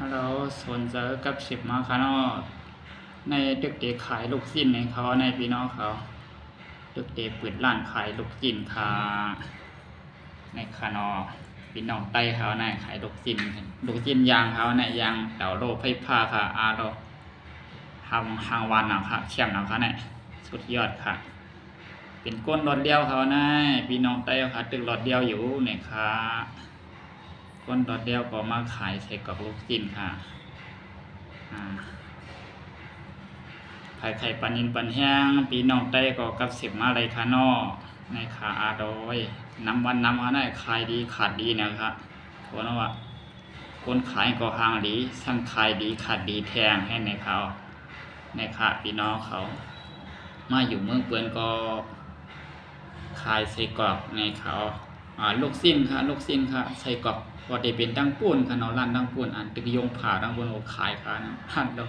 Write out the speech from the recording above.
ฮัลโหลสนใจกับสิบมาคานอในตึกเด็กขายลูกชิ้นในเขาในพี่น้องเขาตึกเด็กเปิดร้านขายลูกชิ้นค่ะในคานอพี่น้องไต้เขาในขายลูกชิ้นยางเขาในยางเต่าโลไฟผ้าค่ะอาโลทำหางวันนะคะเชี่ยมนะคะเนี่ยสุดยอดค่ะ เป็นก้นรถเดียวเขานะพี่น้องไต้ค่ะตึกรถเดียวอยู่เนี่ยค่ะก้นรถเดียวก็มาขายใส่กรอกลูกชิ้นค่ะไข่ปลานินปันแห้งปีน้องไต้ก็กับสิบมาเลยค่ะนอในขาอาโดยน้ำวันน้ำเขาได้ขายดีขาดดีนะครับเพราะว่าคนขายก็ห่างดีสั่งขายดีขาดดีแทงให้ในเขาในขาพี่น้องเขามาอยู่เมืองเปือนก็ขายใส่กรอกในเขาลูกชิ้นค่ะใส่กรอกพอได้เป็นดังปูนค่ะเนาะร้านดังปูนตึกยงผ่าดังปูนขายค่ะนะร้านเรา